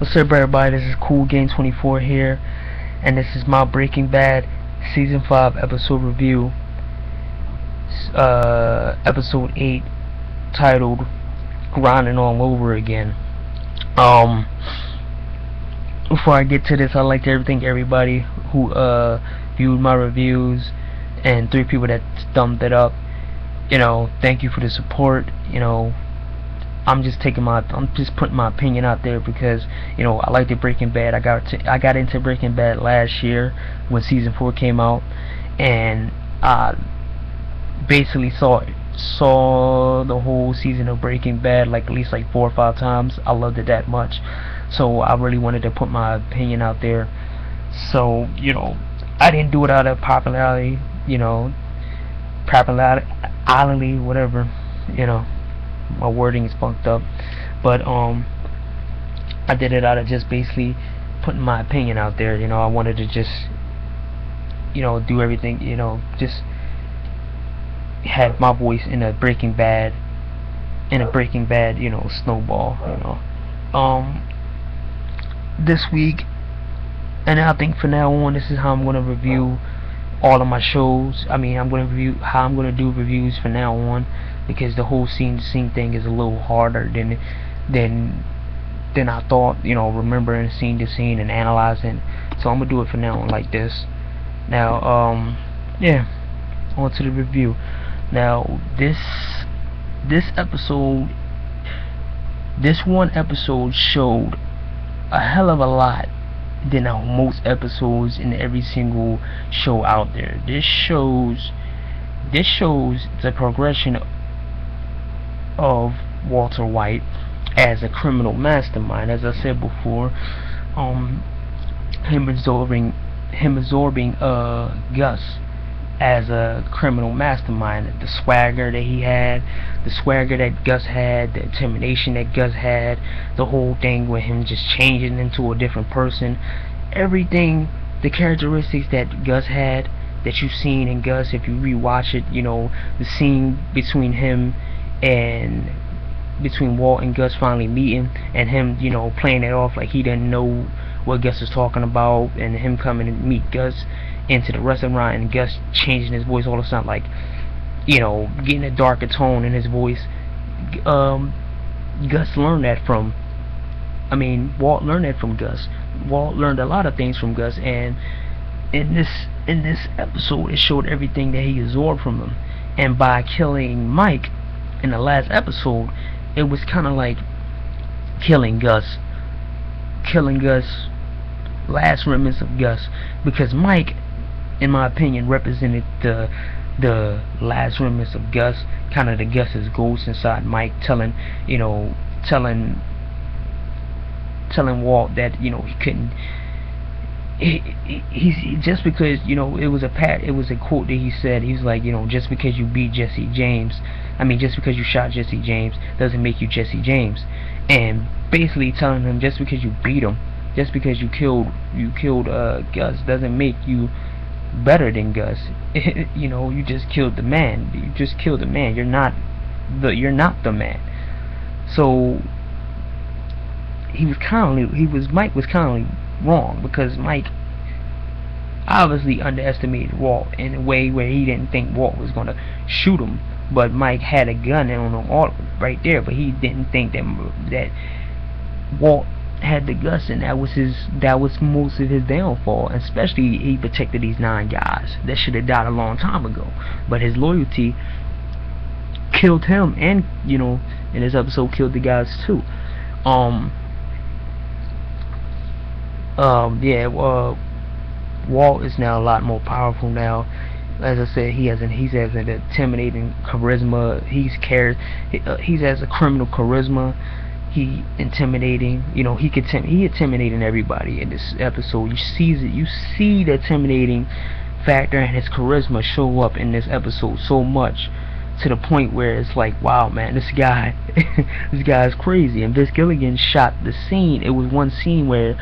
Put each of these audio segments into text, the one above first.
What's up, everybody? This is Cool Game 24 here, and this is my Breaking Bad Season 5 episode review, episode 8, titled Grinding All Over Again. Before I get to this, I'd like to thank everybody who viewed my reviews, and 3 people that thumbed it up. Thank you for the support. I'm just putting my opinion out there because I like the Breaking Bad. I got into Breaking Bad last year when season 4 came out, and I basically saw the whole season of Breaking Bad at least 4 or 5 times. I loved it that much, so I really wanted to put my opinion out there. So I didn't do it out of popularity, whatever. My wording is funked up, but I did it out of just basically putting my opinion out there. I wanted to just do everything, just have my voice in a Breaking Bad snowball. This week, and I think from now on, this is how I'm going to review all of my shows. I'm going to review how I'm going to do reviews from now on, because the whole scene to scene thing is a little harder than I thought, remembering scene to scene and analyzing. So I'm gonna do it from now on like this. Now yeah, on to the review. Now this one episode showed a hell of a lot than most episodes in every single show out there. This shows the progression of Walter White as a criminal mastermind. As I said before, him absorbing Gus as a criminal mastermind. The swagger that he had, the swagger that Gus had, the intimidation that Gus had, the whole thing with him just changing into a different person, everything, the characteristics that Gus had, that you've seen in Gus if you rewatch it. The scene between him and between Walt and Gus finally meeting, and him playing it off like he didn't know what Gus was talking about, and him coming to meet Gus into the restaurant, and Gus changing his voice all of a sudden, getting a darker tone in his voice. Gus learned that from Walt learned that from Gus. Walt learned a lot of things from Gus, and in this episode it showed everything that he absorbed from him. And by killing Mike in the last episode, it was kind of like killing Gus, last remnants of Gus, because Mike, in my opinion, represented the last remnants of Gus, kind of the Gus's ghost inside Mike, telling Walt that he couldn't. He just because it was a quote that he said. He was like, just because you beat Jesse James, just because you shot Jesse James doesn't make you Jesse James. And basically telling him, just because you beat him, just because you killed Gus doesn't make you better than Gus. You just killed the man. You're not the man. So Mike was kind of wrong, because Mike obviously underestimated Walt in a way where he didn't think Walt was gonna shoot him, but Mike had a gun on him all right there, but he didn't think that Walt had the guts, and that was most of his downfall. Especially, he protected these 9 guys that should have died a long time ago, but his loyalty killed him, and in this episode killed the guys too. Walt is now a lot more powerful now. As I said, he has an intimidating charisma. He has a criminal charisma. He intimidating. He intimidating everybody in this episode. You see the intimidating factor and his charisma show up in this episode so much, to the point where it's like, wow, man, this guy is crazy. And Vince Gilligan shot the scene. It was one scene where,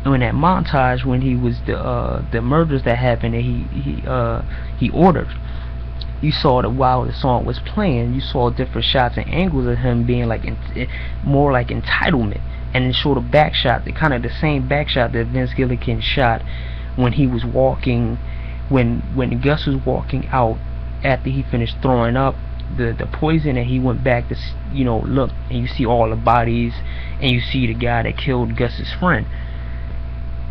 in that montage when he was the murders that happened, and he ordered, you saw that while the song was playing, you saw different shots and angles of him being more like entitlement. and it showed a back shot, the kind of the same back shot that Vince Gilligan shot when he was walking, when Gus was walking out after he finished throwing up the poison, and he went back to look, and you see all the bodies, and you see the guy that killed Gus's friend,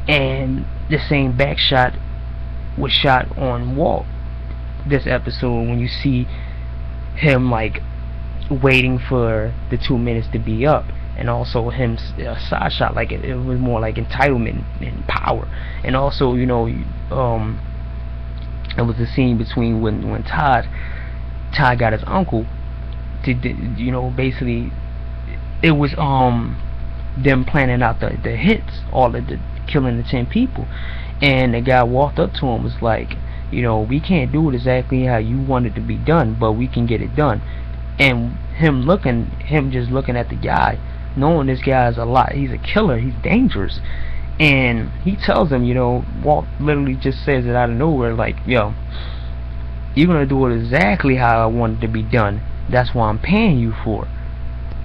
and the same back shot was shot on Walt this episode when you see him like waiting for the 2 minutes to be up, and also him side shot, like it was more like entitlement and power. And also it was a scene between when Todd got his uncle to basically it was them planning out the hits, all of the killing the 10 people, and the guy walked up to him, was like, we can't do it exactly how you want it to be done, but we can get it done. And him just looking at the guy, knowing this guy's he's a killer, he's dangerous, and he tells him, Walt literally just says it out of nowhere, like, yo, you're gonna do it exactly how I want it to be done. That's what I'm paying you for.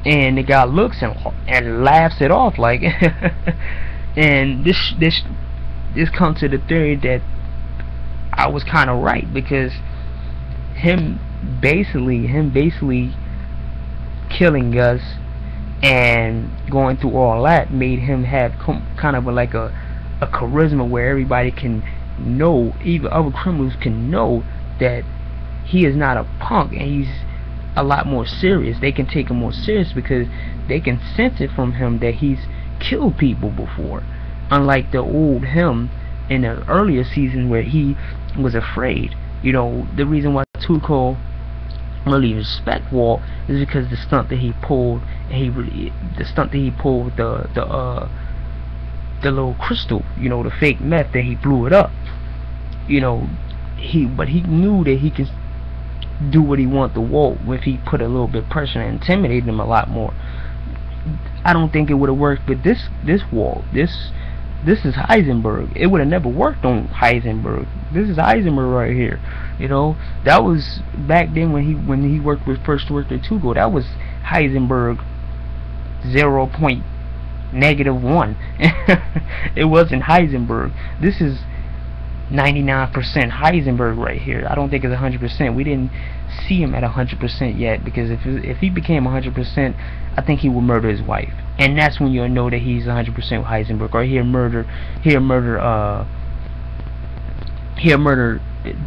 And the guy looks and laughs it off, like, and this comes to the theory that I was kind of right, because him basically killing Gus and going through all that made him have kind of like a charisma where everybody can know, even other criminals can know, that he is not a punk, and he's a lot more serious. They can take him more serious because they can sense it from him that he's killed people before, unlike the old him in the earlier season where he was afraid. The reason why Tuco really respect Walt is because the stunt that he pulled, and with the little crystal, the fake meth, that he blew it up. But he knew that he could do what he wanted to Walt if he put a little bit of pressure and intimidated him a lot more. I don't think it would have worked with this Walt. This is Heisenberg. It would have never worked on Heisenberg. This is Heisenberg right here. That was back then when he first worked with Tuco. That was Heisenberg 0.-1. It wasn't Heisenberg. This is 99% Heisenberg right here. I don't think it's 100%. We didn't see him at 100% yet, because if he became 100%, I think he would murder his wife, and that's when you'll know that he's 100% Heisenberg. Or he'll murder.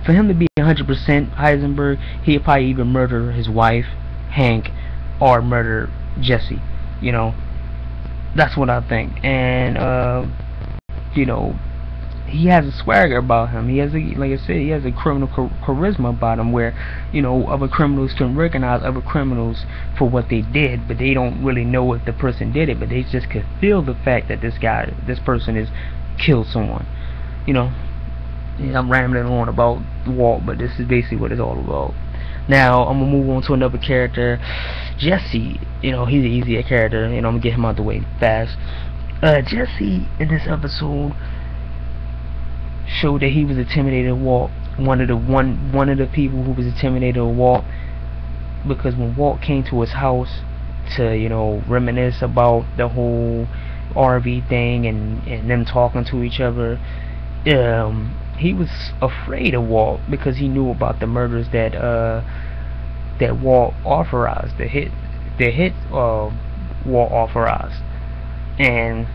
For him to be 100% Heisenberg, he'll probably even murder his wife, Hank, or murder Jesse. That's what I think. And he has a swagger about him. He has like I said, he has a criminal charisma about him, where other criminals can recognize other criminals for what they did, but they don't really know if the person did it, but they just could feel the fact that this person has killed someone. I'm rambling on about Walt, but this is basically what it's all about. Now I'm gonna move on to another character, Jesse. He's an easier character. I'm gonna get him out the way fast. Jesse in this episode showed that he was intimidated of Walt. One of the people who was intimidated of Walt, because when Walt came to his house to reminisce about the whole RV thing and them talking to each other, he was afraid of Walt, because he knew about the murders that Walt authorized, the hit Walt authorized, and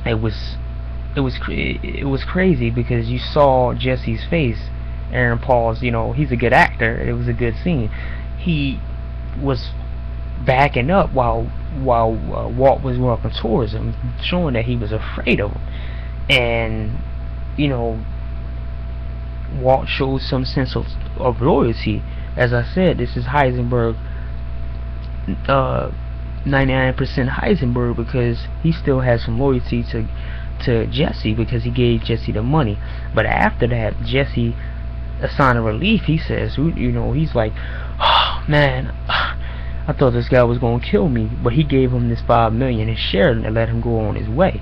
it was crazy, because you saw Jesse's face. Aaron Paul's, he's a good actor. It was a good scene. He was backing up while Walt was walking towards him, showing that he was afraid of him. And Walt shows some sense of loyalty. As I said, this is Heisenberg, 99% Heisenberg, because he still has some loyalty to Jesse, because he gave Jesse the money. But after that, Jesse, a sign of relief, he says, he's like, oh man, I thought this guy was gonna kill me, but he gave him this $5 million and shared it and let him go on his way.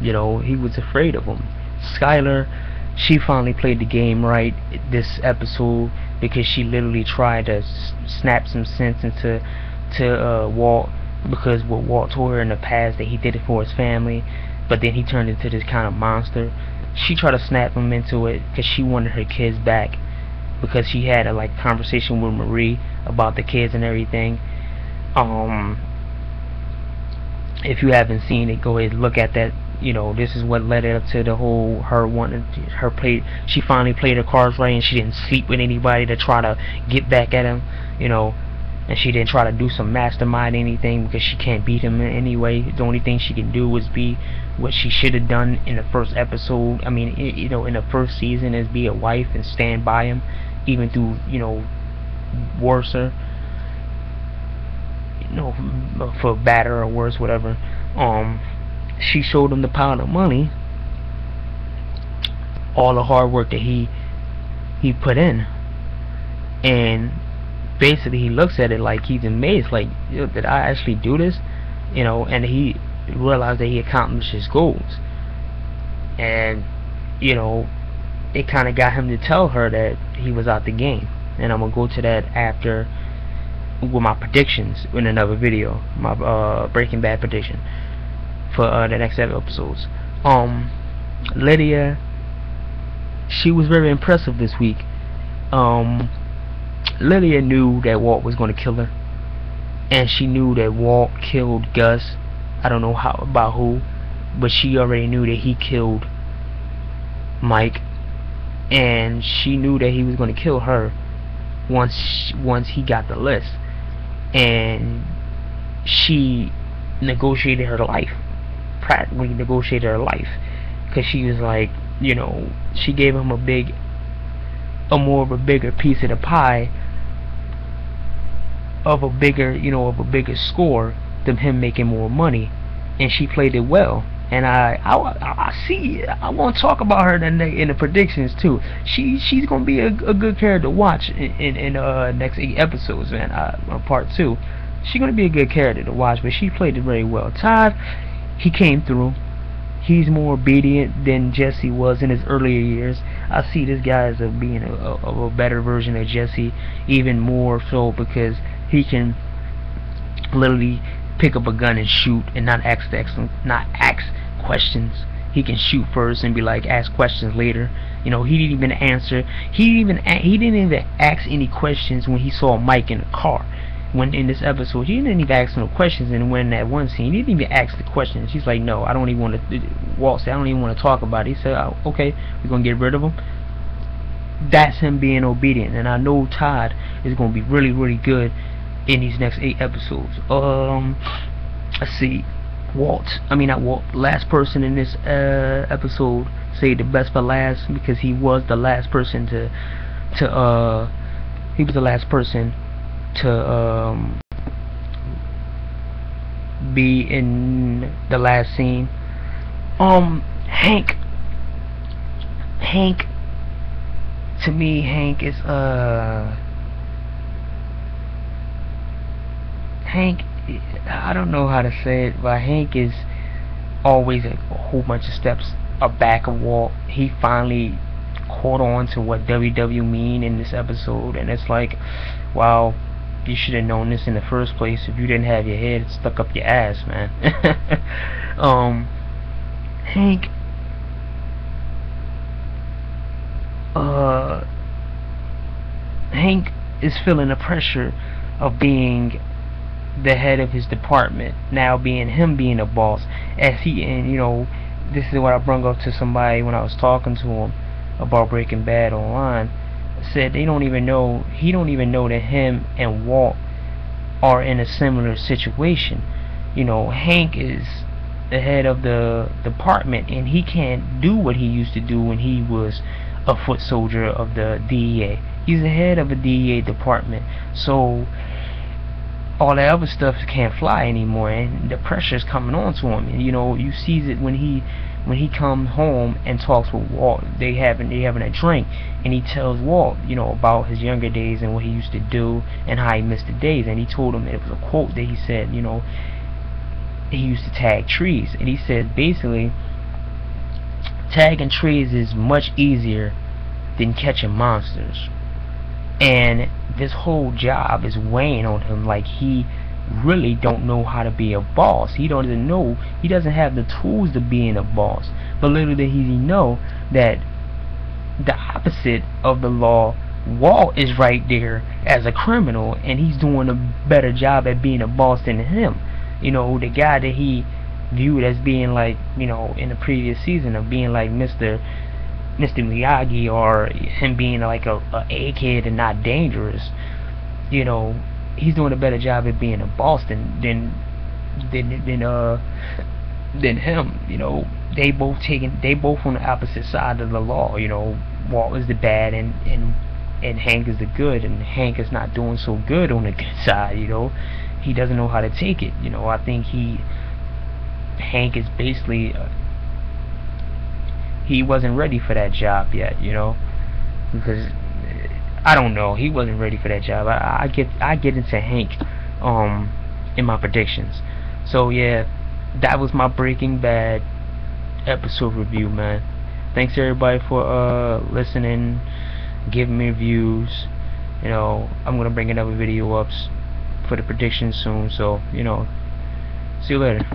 He was afraid of him. Skyler, she finally played the game right this episode, because she literally tried to snap some sense into to Walt, because what Walt told her in the past, that he did it for his family, but then he turned into this kind of monster. She tried to snap him into it because she wanted her kids back, because she had a like conversation with Marie about the kids and everything. If you haven't seen it, go ahead and look at that. You know, this is what led up to the whole her wanting her play. She finally played her cards right, and she didn't sleep with anybody to try to get back at him. You know, and she didn't try to do some mastermind anything, because she can't beat him in any way. The only thing she can do is be what she should have done in the first episode. I mean, you know, in the first season, is be a wife and stand by him, even through, you know, worser, you know, for better or worse, whatever. She showed him the pile of money, all the hard work that he put in, and basically he looks at it like he's amazed, like, did I actually do this? You know, and he realized that he accomplished his goals, and you know, it kind of got him to tell her that he was out the game. And I'm gonna go to that after with my predictions in another video, my Breaking Bad prediction for the next 7 episodes. Lydia, she was very impressive this week. Lydia knew that Walt was going to kill her, and she knew that Walt killed Gus. I don't know about who, but she already knew that he killed Mike, and she knew that he was going to kill her once he got the list. And she negotiated her life, practically negotiated her life, because she was like, you know, she gave him a more of a bigger piece of the pie, of a bigger, you know, of a bigger score than him making more money, and she played it well. And I see, I want to talk about her in the predictions too. She's gonna be a good character to watch in next 8 episodes, man. Part 2, she's gonna be a good character to watch, but she played it very well. Todd, he came through. He's more obedient than Jesse was in his earlier years. I see this guy as being a better version of Jesse, even more so, because he can literally pick up a gun and shoot and not ask questions. He can shoot first and be like, ask questions later. You know, he didn't even answer. He didn't even ask any questions when he saw Mike in the car. When in this episode, he didn't even ask no questions, and when that one scene, he didn't even ask the questions. He's like, no, I don't even want to. Walt said, I don't even want to talk about it. He said, oh, okay, we're gonna get rid of him. That's him being obedient, and I know Todd is gonna be really, really good in these next 8 episodes. Let's see. Not Walt, last person in this episode, say the best for last, because he was the last person to be in the last scene. Hank, to me, Hank is I don't know how to say it, but Hank is always a whole bunch of steps aback of Walt. He finally caught on to what WW mean in this episode, and it's like, wow, you should have known this in the first place if you didn't have your head stuck up your ass, man. Hank is feeling the pressure of being the head of his department, now being a boss, and you know, this is what I brought up to somebody when I was talking to him about Breaking Bad online. Said he don't even know that him and Walt are in a similar situation. You know, Hank is the head of the department, and he can't do what he used to do when he was a foot soldier of the DEA. He's the head of a DEA department, so all that other stuff can't fly anymore, and the pressure's coming on to him. And you know, you see it when he comes home and talks with Walt. They having a drink, and he tells Walt, you know, about his younger days and what he used to do and how he missed the days. And he told him, it was a quote that he said, you know, he used to tag trees, and he said basically, tagging trees is much easier than catching monsters. And this whole job is weighing on him, like he really don't know how to be a boss. He doesn't have the tools to being a boss. But little did he know that the opposite of the law, Walt is right there as a criminal, and he's doing a better job at being a boss than him. You know, the guy that he viewed as being like, you know, in the previous season of being like Mr. Miyagi, or him being like a kid and not dangerous. You know, he's doing a better job at being a boss than him. You know, they both on the opposite side of the law. You know, Walt is the bad, and Hank is the good, and Hank is not doing so good on the good side. You know, he doesn't know how to take it. You know, I think Hank is basically he wasn't ready for that job yet. You know, because I don't know, he wasn't ready for that job. I get into Hank in my predictions. So yeah, that was my Breaking Bad episode review, man. Thanks everybody for listening, giving me views. You know, I'm gonna bring another video up for the predictions soon. So, you know, see you later.